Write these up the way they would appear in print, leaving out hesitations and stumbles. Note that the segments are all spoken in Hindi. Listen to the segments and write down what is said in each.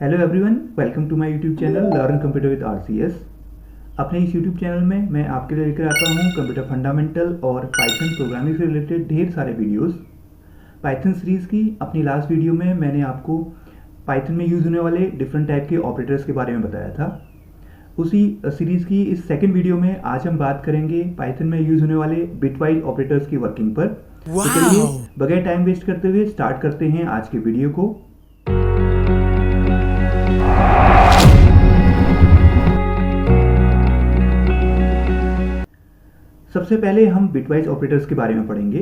Hello everyone, welcome to my YouTube channel learn computer with RCS. अपने इस यूट्यूब चैनल में मैं आपके लिए लेकर आता हूँ कंप्यूटर फंडामेंटल और पाइथन प्रोग्रामिंग से रिलेटेड ढेर सारे वीडियोस। पाइथन सीरीज़ की अपनी लास्ट वीडियो में मैंने आपको पाइथन में यूज़ होने वाले डिफरेंट टाइप के ऑपरेटर्स के बारे में बताया था। उसी सीरीज़ की इस सेकेंड वीडियो में आज हम बात करेंगे पाइथन में यूज़ होने वाले बिटवाइज ऑपरेटर्स की वर्किंग पर। तो चलिए बगैर टाइम वेस्ट करते हुए स्टार्ट करते हैं आज के वीडियो को। सबसे पहले हम बिटवाइज ऑपरेटर्स के बारे में पढ़ेंगे।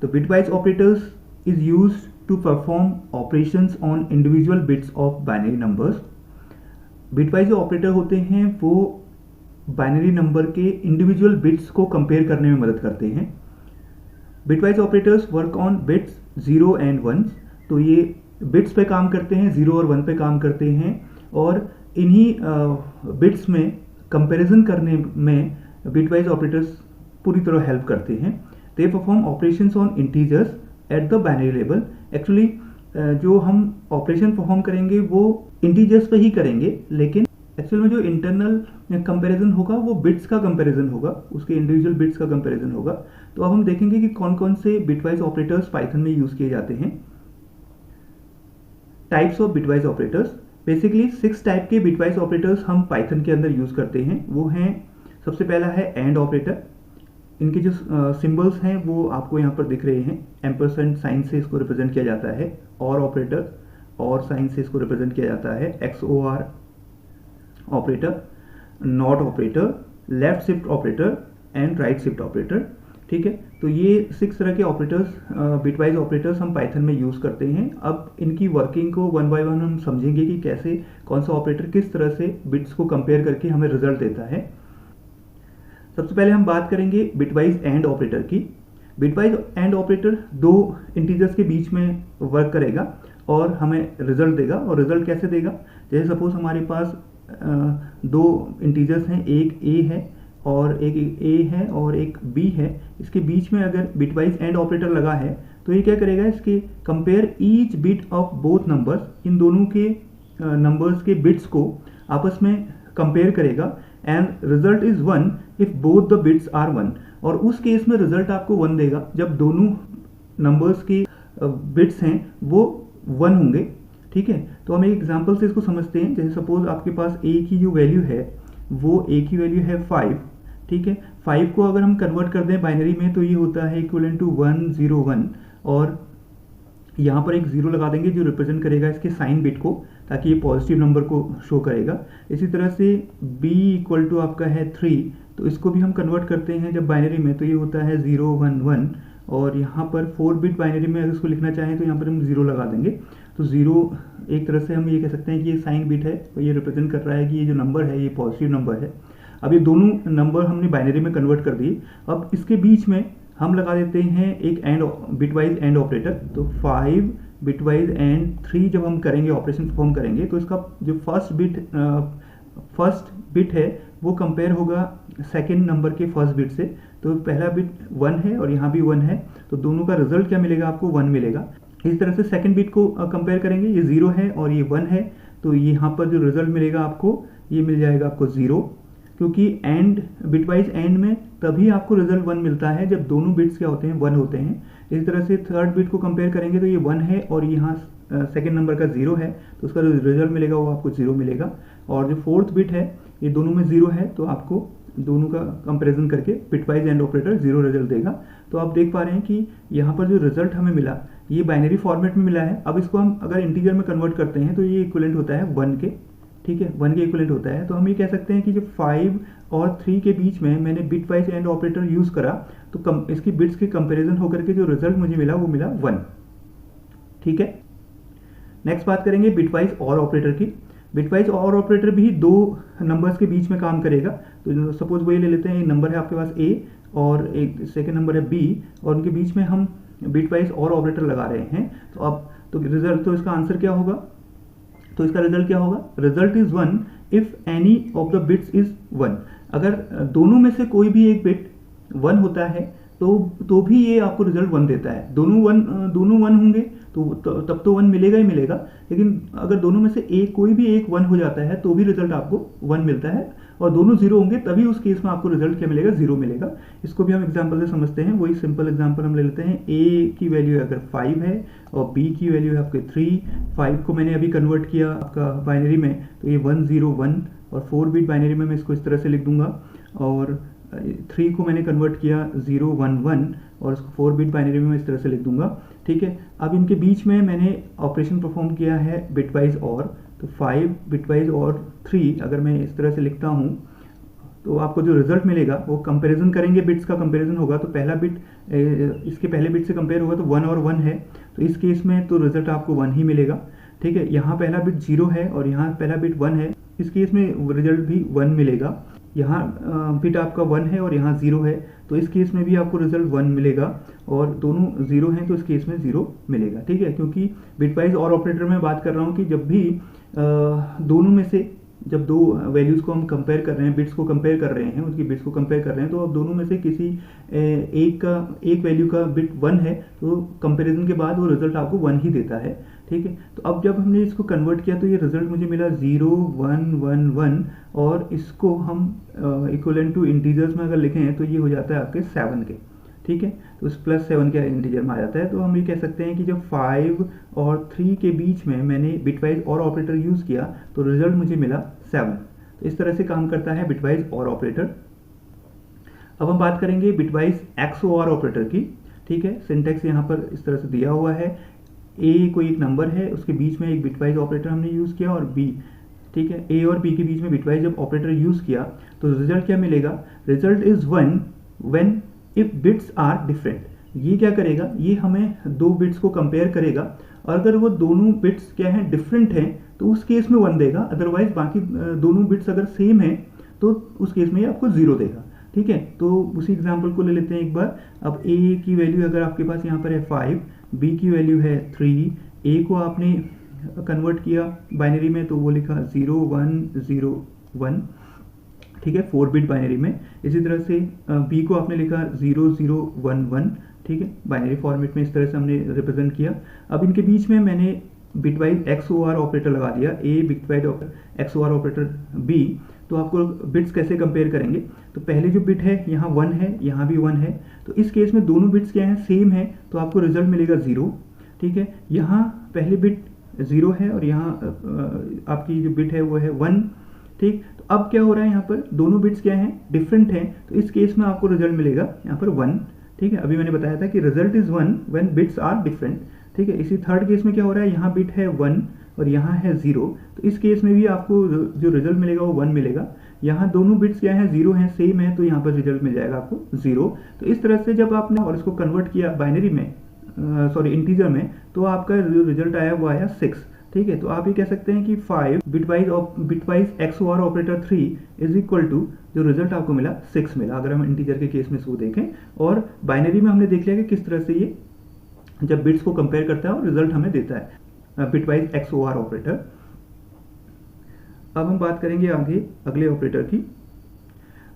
तो bitwise operators is used to perform operations on individual bits of binary numbers. Bitwise जो ऑपरेटर होते हैं वो बाइनरी नंबर के इंडिविजुअल बिट्स को कंपेयर करने में मदद करते हैं। Bitwise operators work on bits 0 and 1। तो ये बिट्स पे काम करते हैं, 0 और 1 पे काम करते हैं, और इन्हीं बिट्स में कंपैरिजन करने में बिटवाइज ऑपरेटर्स पूरी तरह हेल्प करते हैं। They perform operations on integers at the binary level. Actually जो हम ऑपरेशन परफॉर्म करेंगे वो इंटीजर्स पे ही करेंगे, लेकिन एक्चुअल में जो इंटरनल कंपैरिजन होगा वो बिट्स का कंपैरिजन होगा, उसके इंडिविजुअल बिट्स का कंपैरिजन होगा। तो अब हम देखेंगे कि कौन कौन से बिटवाइज ऑपरेटर्स पाइथन में यूज किए जाते हैं। Types of bitwise operators, basically 6 type के बिटवाइज ऑपरेटर्स हम पाइथन के अंदर यूज करते हैं। वो हैं, सबसे पहला है एंड ऑपरेटर। इनके जो सिंबल्स हैं वो आपको यहाँ पर दिख रहे हैं। एम्परसेंड साइन से इसको रिप्रेजेंट किया जाता है। और ऑपरेटर, और साइन से इसको रिप्रेजेंट किया जाता है। XOR operator, not operator, left shift operator and right shift operator. ठीक है, तो ये 6 तरह के ऑपरेटर्स, बिटवाइज ऑपरेटर्स हम पाइथन में यूज़ करते हैं। अब इनकी वर्किंग को वन बाय वन हम समझेंगे कि कैसे कौन सा ऑपरेटर किस तरह से बिट्स को कंपेयर करके हमें रिजल्ट देता है। सबसे पहले हम बात करेंगे बिटवाइज एंड ऑपरेटर की। बिटवाइज एंड ऑपरेटर दो इंटीजर्स के बीच में वर्क करेगा और हमें रिजल्ट देगा। और रिजल्ट कैसे देगा? जैसे सपोज हमारे पास दो इंटीजर्स हैं, एक ए है और एक बी है। इसके बीच में अगर बिटवाइज एंड ऑपरेटर लगा है तो ये क्या करेगा, इसके compare each bit of both numbers, इन दोनों के नंबर्स के बिट्स को आपस में कंपेयर करेगा। And result is 1 if both the bits are 1। और उस केस में रिजल्ट आपको 1 देगा जब दोनों नंबर्स के बिट्स हैं वो 1 होंगे। ठीक है, तो हम एक एग्जांपल से इसको समझते हैं। जैसे सपोज आपके पास ए की जो वैल्यू है वो ए की वैल्यू है 5। ठीक है, 5 को अगर हम कन्वर्ट कर दें बाइनरी में तो ये होता है इक्विवेलेंट टू 101। और यहाँ पर एक 0 लगा देंगे जो रिप्रेजेंट करेगा इसके साइन बिट को, ताकि ये पॉजिटिव नंबर को शो करेगा। इसी तरह से b इक्वल टू आपका है 3, तो इसको भी हम कन्वर्ट करते हैं जब बाइनरी में तो ये होता है 011। और यहाँ पर 4 बिट बाइनरी में अगर इसको लिखना चाहें तो यहाँ पर हम 0 लगा देंगे। तो 0 एक तरह से हम ये कह सकते हैं कि ये साइन बिट है, तो ये रिप्रेजेंट कर रहा है कि ये जो नंबर है ये पॉजिटिव नंबर है। अब ये दोनों नंबर हमने बाइनरी में कन्वर्ट कर दिए। अब इसके बीच में हम लगा देते हैं एक एंड बिटवाइज एंड ऑपरेटर। तो 5 बिटवाइज एंड 3 जब हम करेंगे, ऑपरेशन परफॉर्म करेंगे, तो इसका जो फर्स्ट बिट है वो कंपेयर होगा सेकेंड नंबर के फर्स्ट बिट से। तो पहला बिट 1 है और यहाँ भी 1 है, तो दोनों का रिजल्ट क्या मिलेगा, आपको 1 मिलेगा। इसी तरह से सेकेंड बिट को कंपेयर करेंगे, ये 0 है और ये 1 है, तो यहाँ पर जो रिजल्ट मिलेगा आपको, ये मिल जाएगा आपको 0। क्योंकि एंड बिटवाइज एंड में तभी आपको रिजल्ट 1 मिलता है जब दोनों बिट्स क्या होते हैं, 1 होते हैं। इसी तरह से थर्ड बिट को कंपेयर करेंगे तो ये 1 है और यहाँ सेकेंड नंबर का 0 है, तो उसका जो रिजल्ट मिलेगा वो आपको 0 मिलेगा। और जो फोर्थ बिट है ये दोनों में 0 है, तो आपको दोनों का कंपेरिजन करके बिटवाइज एंड ऑपरेटर 0 रिजल्ट देगा। तो आप देख पा रहे हैं कि यहाँ पर जो रिजल्ट हमें मिला ये बाइनरी फॉर्मेट में मिला है। अब इसको हम अगर इंटीजर में कन्वर्ट करते हैं तो ये इक्विवेलेंट होता है 1 के। ठीक है, 1 के इक्विवेलेंट होता है। तो हम ये कह सकते हैं कि जब 5 और 3 के बीच में मैंने बिटवाइज एंड ऑपरेटर यूज़ करा तो इसकी बिट्स के कंपैरिजन होकर के जो रिजल्ट मुझे मिला वो मिला 1। ठीक है, नेक्स्ट बात करेंगे बिटवाइज और ऑपरेटर की। बिटवाइज और ऑपरेटर भी दो नंबर्स के बीच में काम करेगा। तो सपोज वो ये ले लेते हैं, एक नंबर है आपके पास a और एक सेकेंड नंबर है b, और उनके बीच में हम बिटवाइज और ऑपरेटर लगा रहे हैं। तो अब तो रिजल्ट, तो इसका आंसर क्या होगा, तो इसका रिजल्ट क्या होगा, result is 1 if any of the bits is 1। अगर दोनों में से कोई भी एक बिट 1 होता है तो भी ये आपको रिजल्ट 1 देता है। दोनों 1 होंगे तब तो 1 मिलेगा ही मिलेगा, लेकिन अगर दोनों में से एक कोई भी एक 1 हो जाता है तो भी रिजल्ट आपको 1 मिलता है, और दोनों 0 होंगे तभी उस केस में आपको रिजल्ट क्या मिलेगा, 0 मिलेगा। इसको भी हम एग्जांपल से समझते हैं। वही सिंपल एग्जांपल हम ले लेते हैं। a की वैल्यू अगर 5 है और b की वैल्यू है आपके 3, 5 को मैंने अभी कन्वर्ट किया आपका बाइनरी में, तो ये 1 0 1, और 4 बिट बाइनरी में मैं इसको इस तरह से लिख दूंगा, और 3 को मैंने कन्वर्ट किया 0 1 1, और इसको 4 बिट बाइनरी में मैं इस तरह से लिख दूंगा। ठीक है, अब इनके बीच में मैंने ऑपरेशन परफॉर्म किया है बिटवाइज और, तो 5 बिटवाइज और 3 अगर मैं इस तरह से लिखता हूँ तो आपको जो रिजल्ट मिलेगा वो कंपैरिजन करेंगे, बिट्स का कंपैरिजन होगा, तो पहला बिट इसके पहले बिट से कंपेयर होगा तो 1 और 1 है, तो इस केस में तो रिजल्ट आपको 1 ही मिलेगा। ठीक है, यहाँ पहला बिट 0 है और यहाँ पहला बिट 1 है, इस केस में रिजल्ट भी 1 मिलेगा। यहाँ बिट आपका 1 है और यहाँ 0 है, तो इस केस में भी आपको रिजल्ट 1 मिलेगा, और दोनों 0 हैं तो इस केस में 0 मिलेगा। ठीक है, क्योंकि बिटवाइज और ऑपरेटर में बात कर रहा हूँ कि जब भी दोनों में से जब दो वैल्यूज़ को हम कंपेयर कर रहे हैं, बिट्स को कंपेयर कर रहे हैं, उसकी बिट्स को कंपेयर कर रहे हैं, तो अब दोनों में से किसी एक वैल्यू का बिट 1 है तो कंपैरिजन के बाद वो रिजल्ट आपको 1 ही देता है। ठीक है, तो अब जब हमने इसको कन्वर्ट किया तो ये रिजल्ट मुझे मिला 0 1 1 1, और इसको हम इक्वलेंट टू इंटीजर्स में अगर लिखें तो ये हो जाता है आपके 7 के। ठीक है, तो इस +7 के इंटीजर में आ जाता है, तो हम ये कह सकते हैं कि जब 5 और 3 के बीच में मैंने बिटवाइज और ऑपरेटर यूज़ किया तो रिजल्ट मुझे मिला 7। तो इस तरह से काम करता है बिटवाइज और ऑपरेटर। अब हम बात करेंगे बिटवाइज XOR ऑपरेटर की। ठीक है, सिंटैक्स यहाँ पर इस तरह से दिया हुआ है, A कोई एक नंबर है, उसके बीच में एक बिटवाइज ऑपरेटर हमने यूज़ किया, और B, ठीक है, A और B के बीच में बिटवाइज जब ऑपरेटर यूज़ किया तो रिजल्ट क्या मिलेगा, result is 1 when if bits are different. ये क्या करेगा, ये हमें दो बिट्स को कंपेयर करेगा, और अगर वो दोनों बिट्स क्या हैं, डिफरेंट हैं, तो उस केस में 1 देगा, अदरवाइज बाकी दोनों बिट्स अगर सेम हैं तो उस केस में ये आपको 0 देगा। ठीक है, तो उसी एग्जांपल को ले लेते हैं एक बार। अब a की वैल्यू अगर आपके पास यहाँ पर है 5, b की वैल्यू है 3, a को आपने कन्वर्ट किया बाइनरी में तो वो लिखा 0 1 0 1। ठीक है, 4 बिट बाइनरी में। इसी तरह से b को आपने लिखा 0 0 1 1। ठीक है, बाइनरी फॉर्मेट में इस तरह से हमने रिप्रेजेंट किया। अब इनके बीच में मैंने बिटवाइज XOR ऑपरेटर लगा दिया, a bitwise XOR operator b। तो आपको बिट्स कैसे कंपेयर करेंगे, तो पहले जो बिट है यहाँ 1 है, यहाँ भी 1 है, तो इस केस में दोनों बिट्स क्या हैं, सेम है, तो आपको रिजल्ट मिलेगा 0। ठीक है, यहाँ पहले बिट 0 है और यहाँ आपकी जो बिट है वो है 1। ठीक, तो अब क्या हो रहा है, यहाँ पर दोनों बिट्स क्या हैं, डिफरेंट हैं, तो इस केस में आपको रिजल्ट मिलेगा यहाँ पर 1। ठीक है, अभी मैंने बताया था कि result is 1 when bits are different. ठीक है, इसी थर्ड केस में क्या हो रहा है, यहाँ बिट है 1 और यहाँ है 0, तो इस केस में भी आपको जो रिजल्ट मिलेगा वो 1 मिलेगा। यहाँ दोनों बिट्स क्या हैं, 0 हैं, सेम है, तो यहाँ पर रिजल्ट मिल जाएगा आपको 0। तो इस तरह से जब आपने और इसको कन्वर्ट किया बाइनरी में, इंटीजर में, तो आपका जो रिजल्ट आया वो आया 6। ठीक है, तो आप ये कह सकते हैं कि 5 bitwise XOR operator 3 is equal to जो रिजल्ट आपको मिला 6 मिला, अगर हम इंटीजर के केस में इसको देखें। और बाइनरी में हमने देख लिया कि किस तरह से ये जब बिट्स को कंपेयर करता है और रिजल्ट हमें देता है, बिटवाइज XOR ऑपरेटर। अब हम बात करेंगे आगे अगले ऑपरेटर की।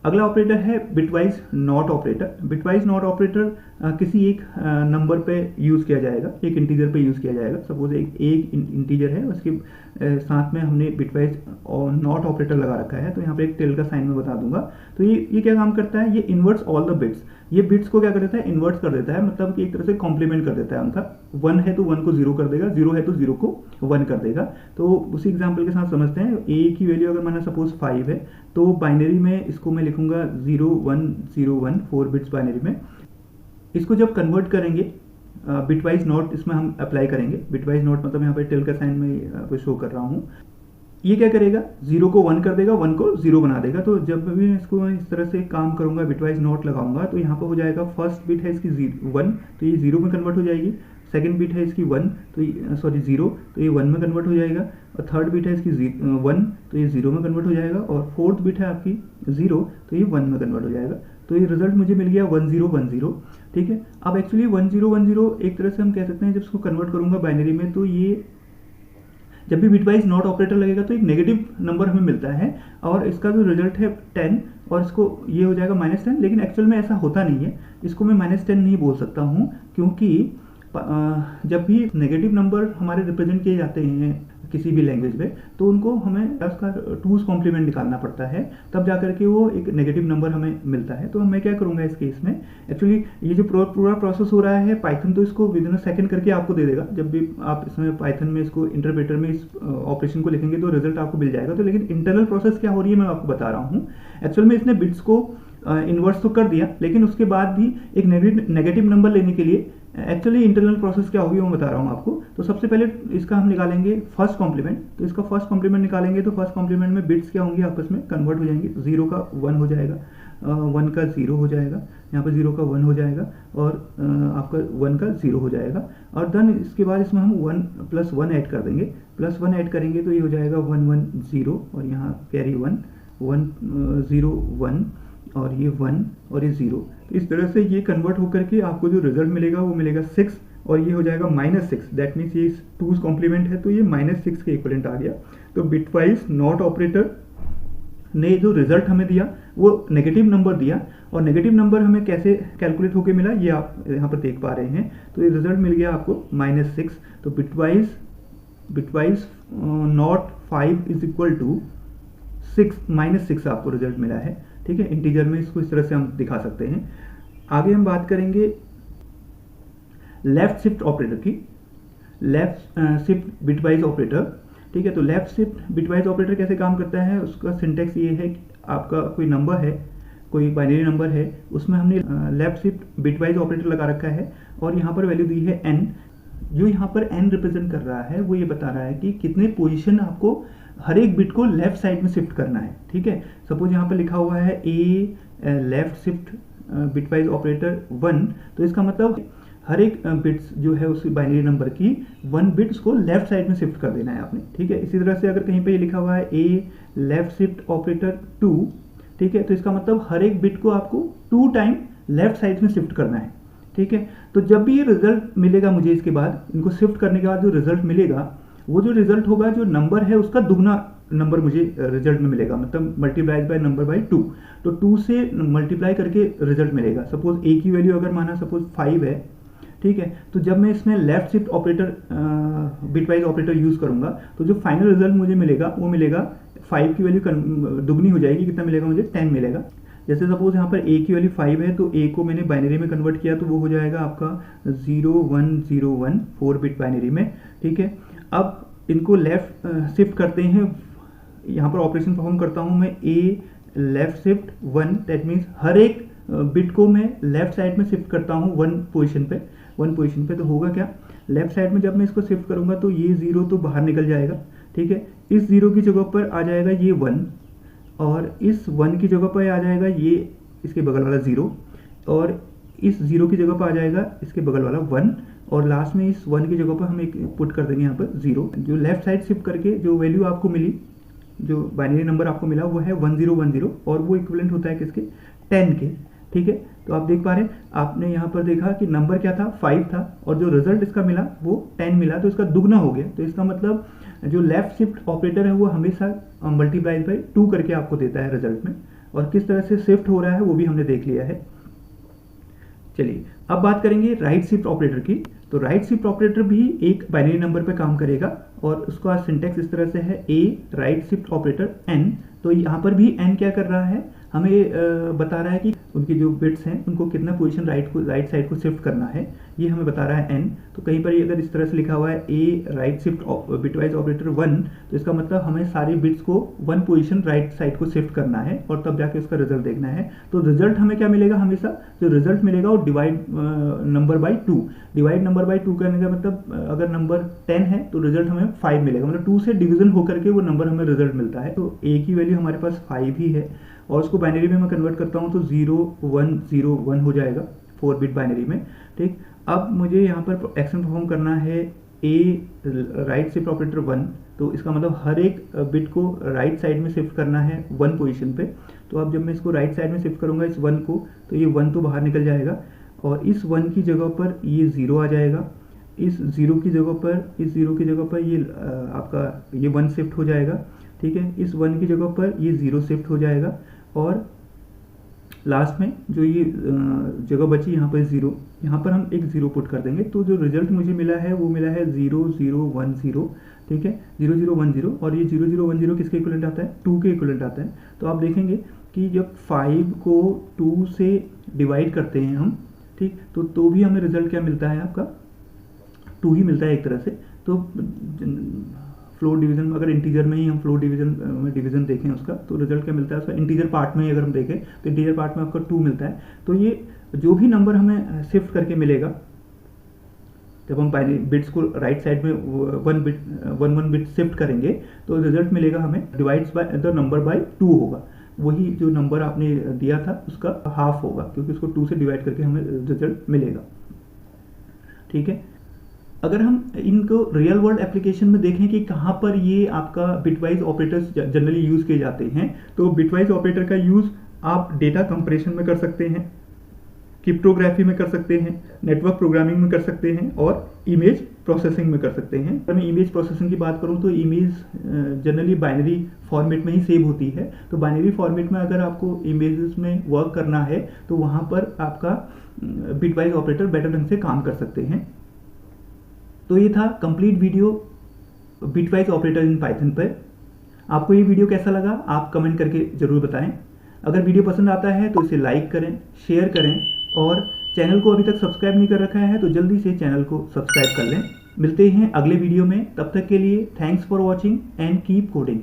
अगला ऑपरेटर है bitwise not operator. Bitwise not operator किसी एक नंबर पे यूज़ किया जाएगा, एक इंटीजर पे यूज़ किया जाएगा। सपोज एक इंटीजर है, उसके साथ में हमने बिटवाइज नॉट ऑपरेटर लगा रखा है, तो यहाँ पे एक टिल का साइन में बता दूंगा। तो ये क्या काम करता है, ये इन्वर्ट्स ऑल द बिट्स। ये बिट्स को क्या कर देता है, इन्वर्ट कर देता है, मतलब कि एक तरह से कॉम्प्लीमेंट कर देता है उनका। 1 है तो 1 को 0 कर देगा, 0 है तो 0 को 1 कर देगा। तो उसी एग्जाम्पल के साथ समझते हैं। a की वैल्यू अगर मैंने सपोज 5 है, तो बाइनरी में इसको मैं लिखूंगा 0 1 0 1, 4 बिट्स बाइनरी में। इसको जब कन्वर्ट करेंगे बिटवाइज नॉट इसमें हम अप्लाई करेंगे। बिटवाइज नॉट मतलब यहाँ पर टिल का साइन में आपको शो कर रहा हूँ। ये क्या करेगा, 0 को 1 कर देगा, 1 को 0 बना देगा। तो जब भी मैं इसको इस तरह से काम करूंगा, बिटवाइज नॉट लगाऊंगा, तो यहाँ पर हो जाएगा फर्स्ट बिट है इसकी 1, तो ये 0 में कन्वर्ट हो जाएगी। सेकंड बिट है इसकी 1, तो 0, तो ये 1 में कन्वर्ट हो जाएगा। और थर्ड बिट है इसकी 1, तो ये 0 में कन्वर्ट हो जाएगा। और फोर्थ बिट है आपकी 0, तो ये 1 में कन्वर्ट हो जाएगा। तो ये रिजल्ट मुझे मिल गया 1 0 1 0। ठीक है, अब एक्चुअली 1 0 1 0 एक तरह से हम कह सकते हैं, जब इसको कन्वर्ट करूंगा बाइनरी में, तो ये जब भी बिटवाइज नॉट ऑपरेटर लगेगा तो एक नेगेटिव नंबर हमें मिलता है, और इसका जो रिजल्ट है 10, और इसको ये हो जाएगा -10। लेकिन एक्चुअल में ऐसा होता नहीं है, इसको मैं -10 नहीं बोल सकता हूँ, क्योंकि जब भी नेगेटिव नंबर हमारे रिप्रेजेंट किए जाते हैं किसी भी लैंग्वेज में, तो उनको हमें उसका 2's कॉम्प्लीमेंट निकालना पड़ता है, तब जाकर के वो एक नेगेटिव नंबर हमें मिलता है। तो मैं क्या करूँगा इस केस में, एक्चुअली ये जो पूरा प्रोसेस हो रहा है पाइथन तो इसको विद इन अ सेकंड करके आपको दे देगा। जब भी आप इसमें पाइथन में इसको इंटरप्रेटर में इस ऑपरेशन को लिखेंगे तो रिजल्ट आपको मिल जाएगा। तो लेकिन इंटरनल प्रोसेस क्या हो रही है मैं आपको बता रहा हूँ। एक्चुअल में इसने बिट्स को इन्वर्स तो कर दिया, लेकिन उसके बाद भी एक नेगेटिव नंबर लेने के लिए एक्चुअली इंटरनल प्रोसेस क्या होगी वो बता रहा हूँ आपको। तो सबसे पहले इसका हम निकालेंगे फर्स्ट कॉम्प्लीमेंट। तो इसका फर्स्ट कॉम्प्लीमेंट निकालेंगे तो फर्स्ट कॉम्प्लीमेंट में बिट्स क्या होंगी, आपस में कन्वर्ट हो जाएंगे। 0 का 1 हो जाएगा, 1 का 0 हो जाएगा, यहाँ पर 0 का 1 हो जाएगा और आपका 1 का 0 हो जाएगा। और देन इसके बाद इसमें हम 1 + 1 ऐड कर देंगे। +1 ऐड करेंगे तो ये हो जाएगा 1 1 0 और यहाँ कैरी 1 1 0 1 और ये 1 और ये 0। तो इस तरह से ये कन्वर्ट होकर के आपको जो रिजल्ट मिलेगा वो मिलेगा 6 और ये हो जाएगा -6। दैट मीन्स ये 2's कॉम्प्लीमेंट है तो ये -6 के इक्विवेलेंट आ गया। तो बिटवाइज नॉट ऑपरेटर ने जो रिजल्ट हमें दिया वो नेगेटिव नंबर दिया, और नेगेटिव नंबर हमें कैसे कैलकुलेट होकर मिला ये आप यहाँ पर देख पा रहे हैं। तो ये रिजल्ट मिल गया आपको -6। तो bitwise not 5 is equal to 6 -6 आपको रिजल्ट मिला है। ठीक है, इंटीजर में इसको इस तरह से हम दिखा सकते हैं। आगे हम बात करेंगे लेफ्ट शिफ्ट ऑपरेटर की, लेफ्ट शिफ्ट बिटवाइज ऑपरेटर। ठीक है, तो लेफ्ट शिफ्ट बिटवाइज ऑपरेटर कैसे काम करता है, उसका सिंटेक्स ये है कि आपका कोई नंबर है, कोई बाइनरी नंबर है, उसमें हमने लेफ्ट शिफ्ट बिटवाइज ऑपरेटर लगा रखा है और यहाँ पर वैल्यू दी है n। जो यहाँ पर n रिप्रेजेंट कर रहा है वो ये बता रहा है कि कितने पोजीशन आपको हर एक बिट को लेफ्ट साइड में शिफ्ट करना है। ठीक है, सपोज यहाँ पर लिखा हुआ है a left shift bitwise operator 1, तो इसका मतलब हर एक बिट्स जो है उस बाइनरी नंबर की 1 बिट्स को लेफ्ट साइड में शिफ्ट कर देना है आपने। ठीक है, इसी तरह से अगर कहीं पे ये लिखा हुआ है a लेफ्ट शिफ्ट ऑपरेटर 2, ठीक है, तो इसका मतलब हर एक बिट को आपको 2 टाइम लेफ्ट साइड में शिफ्ट करना है। ठीक है, तो जब भी ये रिजल्ट मिलेगा मुझे, इसके बाद इनको शिफ्ट करने के बाद जो रिजल्ट मिलेगा, वो जो रिजल्ट होगा जो नंबर है उसका दुगना नंबर मुझे रिजल्ट में मिलेगा, मतलब मल्टीप्लाइड बाय नंबर बाय 2। तो 2 से मल्टीप्लाई करके रिजल्ट मिलेगा। सपोज a की वैल्यू अगर माना सपोज 5 है, ठीक है, तो जब मैं इसमें left shift operator bitwise operator use करूंगा तो जो फाइनल रिजल्ट मुझे मिलेगा वो मिलेगा 5 की वैल्यू दुगनी हो जाएगी, कितना मिलेगा मुझे 10 मिलेगा। जैसे सपोज यहाँ पर a की वैल्यू 5 है तो a को मैंने बाइनरी में कन्वर्ट किया तो वो हो जाएगा आपका 0101 4 बिट बाइनरी में। ठीक है, अब इनको लेफ्ट शिफ्ट करते हैं, यहाँ पर ऑपरेशन परफॉर्म करता हूँ मैं a left shift 1, that means हर एक बिट को मैं लेफ्ट साइड में शिफ्ट करता हूँ 1 पोजीशन पे। तो होगा क्या, लेफ्ट साइड में जब मैं इसको शिफ्ट करूँगा तो ये 0 तो बाहर निकल जाएगा। ठीक है, इस 0 की जगह पर आ जाएगा ये 1 और इस 1 की जगह पर आ जाएगा ये इसके बगल वाला 0 और इस 0 की जगह पर आ जाएगा इसके बगल वाला 1 और लास्ट में इस 1 की जगह पर हम एक पुट कर देंगे यहाँ पर 0। जो लेफ्ट साइड शिफ्ट करके जो वैल्यू आपको मिली, जो बाइनरी नंबर आपको मिला वो है 1010 और वो इक्विवेलेंट होता है किसके, 10 के। ठीक है, तो आप देख पा रहे हैं, आपने यहाँ पर देखा कि नंबर क्या था, 5 था और जो रिजल्ट इसका मिला वो 10 मिला, तो इसका दुगना हो गया। तो इसका मतलब जो लेफ्ट शिफ्ट ऑपरेटर है वो हमेशा मल्टीप्लाई बाय 2 करके आपको देता है रिजल्ट में, और किस तरह से शिफ्ट हो रहा है वो भी हमने देख लिया है। चलिए अब बात करेंगे राइट शिफ्ट ऑपरेटर की। तो राइट शिफ्ट ऑपरेटर भी एक बाइनरी नंबर पे काम करेगा और उसका सिंटेक्स इस तरह से है a right shift operator n। तो यहाँ पर भी n क्या कर रहा है, हमें बता रहा है कि उनकी जो बिट्स हैं उनको कितना पोजीशन राइट साइड को शिफ्ट करना है, ये हमें बता रहा है n। तो कहीं पर अगर इस तरह से लिखा हुआ है a right shift bitwise operator 1, तो इसका मतलब हमें सारी बिट्स को 1 पोजीशन राइट साइड को शिफ्ट करना है और तब जाके उसका रिजल्ट देखना है। तो रिजल्ट हमें क्या मिलेगा, हमेशा जो रिजल्ट मिलेगा वो divide number by 2। Divide number by 2 करने का मतलब अगर नंबर 10 है तो रिजल्ट हमें 5 मिलेगा, मतलब 2 से डिवीजन होकर के वो नंबर हमें रिजल्ट मिलता है। तो a की वैल्यू हमारे पास 5 ही है और उसको बाइनरी में मैं कन्वर्ट करता हूँ तो 0101 हो जाएगा 4 बिट बाइनरी में। ठीक, अब मुझे यहाँ पर एक्शन परफॉर्म करना है a राइट शिफ्ट ऑपरेटर 1, तो इसका मतलब हर एक बिट को राइट साइड में शिफ्ट करना है 1 पोजीशन पे। तो अब जब मैं इसको राइट साइड में शिफ्ट करूँगा इस 1 को, तो ये 1 तो बाहर निकल जाएगा और इस 1 की जगह पर ये 0 आ जाएगा, इस 0 की जगह पर ये आपका ये 1 शिफ्ट हो जाएगा। ठीक है, इस 1 की जगह पर ये 0 शिफ्ट हो जाएगा और लास्ट में जो ये जगह बची यहाँ पर 0, यहाँ पर हम एक 0 पुट कर देंगे, तो जो रिजल्ट मुझे मिला है वो मिला है 0010, ठीक है, 0010, और ये 0010 किसके इक्विवेलेंट आता है, 2 के इक्विवेलेंट आता है। तो आप देखेंगे कि जब 5 को 2 से डिवाइड करते हैं हम, ठीक, तो भी हमें रिजल्ट क्या मिलता है, आपका 2 ही मिलता है एक तरह से। तो फ्लोर डिवीजन, अगर इंटीजर में ही हम फ्लोर डिवीजन में डिवीजन देखें उसका, तो रिजल्ट क्या मिलता है उसका, इंटीजर पार्ट में ही अगर हम देखें तो इंटीजर पार्ट में आपका 2 मिलता है। तो ये जो भी नंबर हमें शिफ्ट करके मिलेगा, जब हम बाइनरी बिट्स को राइट साइड में वन बिट शिफ्ट करेंगे, तो रिजल्ट मिलेगा हमें divides by the number by 2 होगा। वही जो नंबर आपने दिया था उसका हाफ होगा, क्योंकि उसको 2 से डिवाइड करके हमें रिजल्ट मिलेगा, ठीक है। अगर हम इनको रियल वर्ल्ड एप्लीकेशन में देखें कि कहाँ पर ये आपका बिटवाइज ऑपरेटर्स जनरली यूज़ किए जाते हैं, तो बिटवाइज ऑपरेटर का यूज़ आप डेटा कंप्रेशन में कर सकते हैं, क्रिप्टोग्राफी में कर सकते हैं, नेटवर्क प्रोग्रामिंग में कर सकते हैं, और इमेज प्रोसेसिंग में कर सकते हैं। अगर मैं इमेज प्रोसेसिंग की बात करूं तो इमेज जनरली बाइनरी फॉर्मेट में ही सेव होती है। तो बाइनरी फॉर्मेट में अगर आपको इमेजेस में वर्क करना है तो वहाँ पर आपका बिटवाइज ऑपरेटर बेटर ढंग से काम कर सकते हैं। तो ये था complete video bitwise operator in Python पर। आपको ये वीडियो कैसा लगा आप कमेंट करके ज़रूर बताएं। अगर वीडियो पसंद आता है तो इसे लाइक करें, शेयर करें, और चैनल को अभी तक सब्सक्राइब नहीं कर रखा है तो जल्दी से चैनल को सब्सक्राइब कर लें। मिलते हैं अगले वीडियो में, तब तक के लिए thanks for watching and keep coding.